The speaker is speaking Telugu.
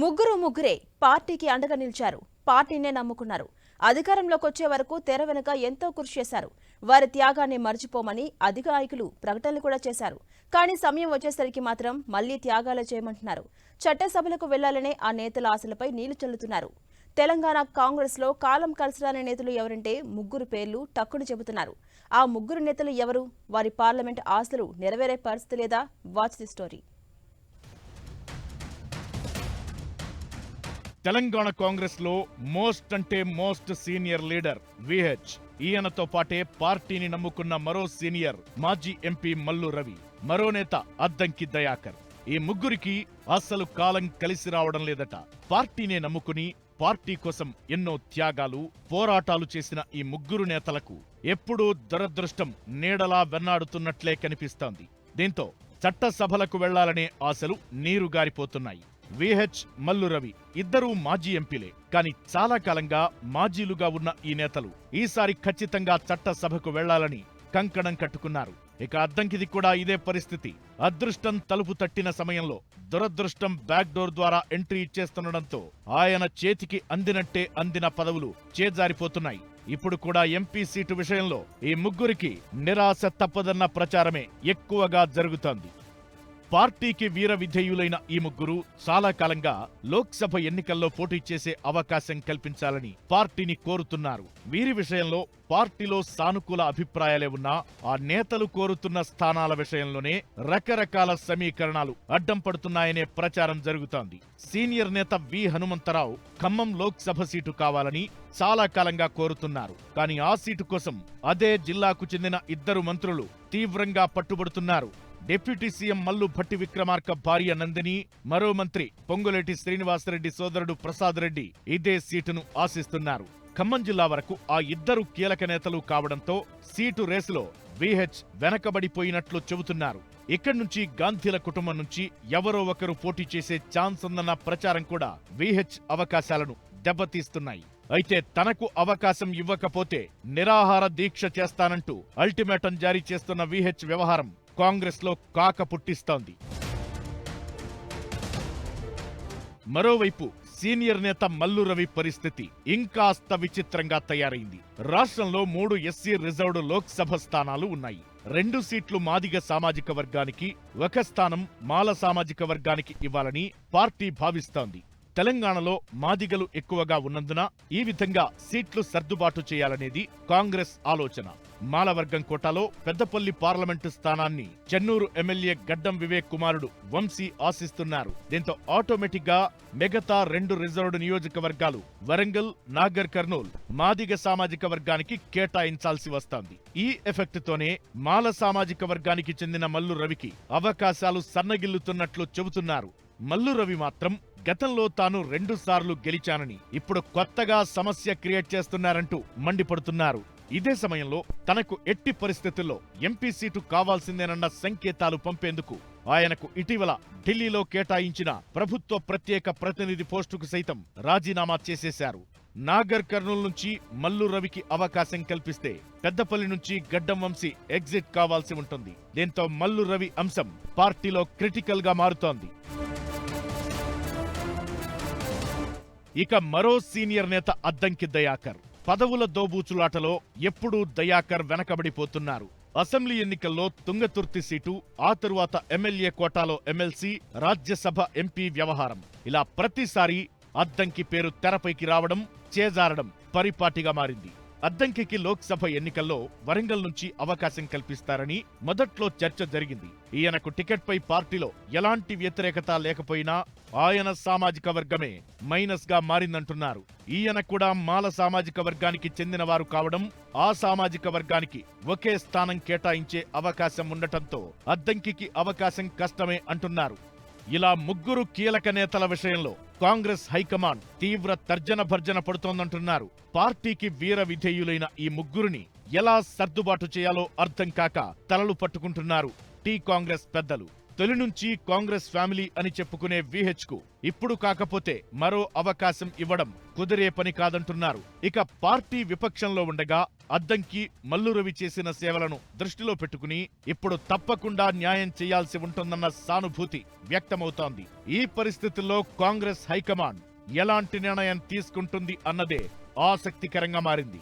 ముగ్గురే పార్టీకి అండగా నిలిచారు. పార్టీనే నమ్ముకున్నారు. అధికారంలోకి వచ్చే వరకు తెర వెనుక ఎంతో కృషి చేశారు. వారి త్యాగాన్ని మర్చిపోమని అధికారికులు ప్రకటనలు కూడా చేశారు. కానీ సమయం వచ్చేసరికి మాత్రం మళ్లీ త్యాగాలు చేయమంటున్నారు. చట్టసభలకు వెళ్లాలనే ఆ నేతల ఆశలపై నీళ్లు చల్లుతున్నారు. తెలంగాణ కాంగ్రెస్ లో కాలం కలిసిరాని నేతలు ఎవరంటే ముగ్గురు పేర్లు టక్కును చెబుతున్నారు. ఆ ముగ్గురు నేతలు ఎవరు? వారి పార్లమెంట్ ఆశలు నెరవేరే పరిస్థితి లేదా? Watch the story. Telangana Congress లో మోస్ట్ సీనియర్ లీడర్ విహెచ్. ఈయనతో పాటే పార్టీని నమ్ముకున్న మరో సీనియర్ మాజీ ఎంపీ మల్లు రవి, మరో నేత అద్దంకి దయాకర్. ఈ ముగ్గురికి అసలు కాలం కలిసి రావడం లేదట. పార్టీనే నమ్ముకుని పార్టీ కోసం ఎన్నో త్యాగాలు, పోరాటాలు చేసిన ఈ ముగ్గురు నేతలకు ఎప్పుడూ దురదృష్టం నీడలా వెన్నాడుతున్నట్లే కనిపిస్తోంది. దీంతో చట్టసభలకు వెళ్లాలనే ఆశలు నీరుగారిపోతున్నాయి. విహెచ్, మల్లు రవి ఇద్దరూ మాజీ ఎంపీలే. కానీ చాలా కాలంగా మాజీలుగా ఉన్న ఈ నేతలు ఈసారి ఖచ్చితంగా చట్టసభకు వెళ్లాలని కంకణం కట్టుకున్నారు. ఇక అద్దంకిది కూడా ఇదే పరిస్థితి. అదృష్టం తలుపు తట్టిన సమయంలో దురదృష్టం బ్యాక్ డోర్ ద్వారా ఎంట్రీ ఇచ్చేస్తుండటంతో ఆయన చేతికి అందినట్టే అందిన పదవులు చేజారిపోతున్నాయి. ఇప్పుడు కూడా ఎంపీ సీటు విషయంలో ఈ ముగ్గురికి నిరాశ తప్పదన్న ప్రచారమే ఎక్కువగా జరుగుతోంది. పార్టీకి వీర విధేయులైన ఈ ముగ్గురు చాలా కాలంగా లోక్సభ ఎన్నికల్లో పోటీ చేసే అవకాశం కల్పించాలని పార్టీని కోరుతున్నారు. వీరి విషయంలో పార్టీలో సానుకూల అభిప్రాయాలే ఉన్నా ఆ నేతలు కోరుతున్న స్థానాల విషయంలోనే రకరకాల సమీకరణాలు అడ్డం పడుతున్నాయనే ప్రచారం జరుగుతోంది. సీనియర్ నేత వి హనుమంతరావు ఖమ్మం లోక్సభ సీటు కావాలని చాలా కాలంగా కోరుతున్నారు. కానీ ఆ సీటు కోసం అదే జిల్లాకు చెందిన ఇద్దరు మంత్రులు తీవ్రంగా పట్టుబడుతున్నారు. డిప్యూటీ సీఎం మల్లు భట్టి విక్రమార్క భార్య నందిని, మరో మంత్రి పొంగులేటి శ్రీనివాసరెడ్డి సోదరుడు ప్రసాద్ రెడ్డి ఇదే సీటును ఆశిస్తున్నారు. ఖమ్మం జిల్లా వరకు ఆ ఇద్దరు కీలక నేతలు కావడంతో సీటు రేసులో విహెచ్ వెనకబడిపోయినట్లు చెబుతున్నారు. ఇక్కడి నుంచి గాంధీల కుటుంబం నుంచి ఎవరో ఒకరు పోటీ చేసే ఛాన్స్ ఉందన్న ప్రచారం కూడా విహెచ్ అవకాశాలను దెబ్బతీస్తున్నాయి. అయితే తనకు అవకాశం ఇవ్వకపోతే నిరాహార దీక్ష చేస్తానంటూ అల్టిమేటం జారీ చేస్తున్న విహెచ్ వ్యవహారం కాంగ్రెస్ లో కాక పుట్టిస్తోంది. మరోవైపు సీనియర్ నేత మల్లు రవి పరిస్థితి ఇంకాస్త విచిత్రంగా తయారైంది. రాష్ట్రంలో 3 ఎస్సీ రిజర్వ్డ్ లోక్సభ స్థానాలు ఉన్నాయి. 2 సీట్లు మాదిగ సామాజిక వర్గానికి, 1 స్థానం మాల సామాజిక వర్గానికి ఇవ్వాలని పార్టీ భావిస్తోంది. తెలంగాణలో మాదిగలు ఎక్కువగా ఉన్నందున ఈ విధంగా సీట్లు సర్దుబాటు చేయాలనేది కాంగ్రెస్ ఆలోచన. మాలవర్గం కోటాలో పెద్దపల్లి పార్లమెంటు స్థానాన్ని చెన్నూరు ఎమ్మెల్యే గడ్డం వివేక్ కుమారుడు వంశీ ఆశిస్తున్నారు. దీంతో ఆటోమేటిక్ గా మిగతా 2 రిజర్వ్డ్ నియోజకవర్గాలు వరంగల్, నాగర్ కర్నూల్ మాదిగ సామాజిక వర్గానికి కేటాయించాల్సి వస్తోంది. ఈ ఎఫెక్ట్ తోనే మాల సామాజిక వర్గానికి చెందిన మల్లు రవికి అవకాశాలు సన్నగిల్లుతున్నట్లు చెబుతున్నారు. మల్లు రవి మాత్రం గతంలో తాను 2 సార్లు గెలిచానని ఇప్పుడు కొత్తగా సమస్య క్రియేట్ చేస్తున్నారంటూ మండిపడుతున్నారు. ఇదే సమయంలో తనకు ఎట్టి పరిస్థితుల్లో ఎంపీ సీటు కావాల్సిందేనన్న సంకేతాలు పంపేందుకు ఆయనకు ఇటీవల ఢిల్లీలో కేటాయించిన ప్రభుత్వ ప్రత్యేక ప్రతినిధి పోస్టుకు సైతం రాజీనామా చేసేశారు. నాగర్ కర్నూల్ నుంచి మల్లు రవికి అవకాశం కల్పిస్తే పెద్దపల్లి నుంచి గడ్డం వంశీ ఎగ్జిట్ కావాల్సి ఉంటుంది. దీంతో మల్లు రవి అంశం పార్టీలో క్రిటికల్ గా మారుతోంది. ఇక మరో సీనియర్ నేత అద్దంకి దయాకర్. పదవుల దోబూచులాటలో ఎప్పుడూ దయాకర్ వెనకబడిపోతున్నారు. అసెంబ్లీ ఎన్నికల్లో తుంగతుర్తి సీటు, ఆ తరువాత ఎమ్మెల్యే కోటాలో ఎమ్మెల్సీ, రాజ్యసభ ఎంపీ వ్యవహారం ఇలా ప్రతిసారి అద్దంకి పేరు తెరపైకి రావడం, చేజారడం పరిపాటిగా మారింది. అద్దంకి లోక్సభ ఎన్నికల్లో వరంగల్ నుంచి అవకాశం కల్పిస్తారని మొదట్లో చర్చ జరిగింది. ఈయనకు టికెట్ పై పార్టీలో ఎలాంటి వ్యతిరేకత లేకపోయినా ఆయన సామాజిక వర్గమే మైనస్ గా మారిందంటున్నారు. ఈయన కూడా మాల సామాజిక వర్గానికి చెందినవారు కావడం, ఆ సామాజిక వర్గానికి ఒకే స్థానం కేటాయించే అవకాశం ఉండటంతో అద్దంకి అవకాశం కష్టమే అంటున్నారు. ఇలా ముగ్గురు కీలక నేతల విషయంలో కాంగ్రెస్ హైకమాండ్ తీవ్ర తర్జన భర్జన పడుతోందంటున్నారు. పార్టీకి వీర విధేయులైన ఈ ముగ్గురిని ఎలా సర్దుబాటు చేయాలో అర్థం కాక తలలు పట్టుకుంటున్నారు టీ కాంగ్రెస్ పెద్దలు. తొలి నుంచి కాంగ్రెస్ ఫ్యామిలీ అని చెప్పుకునే VH కు ఇప్పుడు కాకపోతే మరో అవకాశం ఇవ్వడం కుదిరే పని కాదంటున్నారు. ఇక పార్టీ విపక్షంలో ఉండగా అద్దంకి, మల్లు రవి చేసిన సేవలను దృష్టిలో పెట్టుకుని ఇప్పుడు తప్పకుండా న్యాయం చేయాల్సి ఉంటుందన్న సానుభూతి వ్యక్తమవుతోంది. ఈ పరిస్థితుల్లో కాంగ్రెస్ హైకమాండ్ ఎలాంటి నిర్ణయం తీసుకుంటుంది అన్నదే ఆసక్తికరంగా మారింది.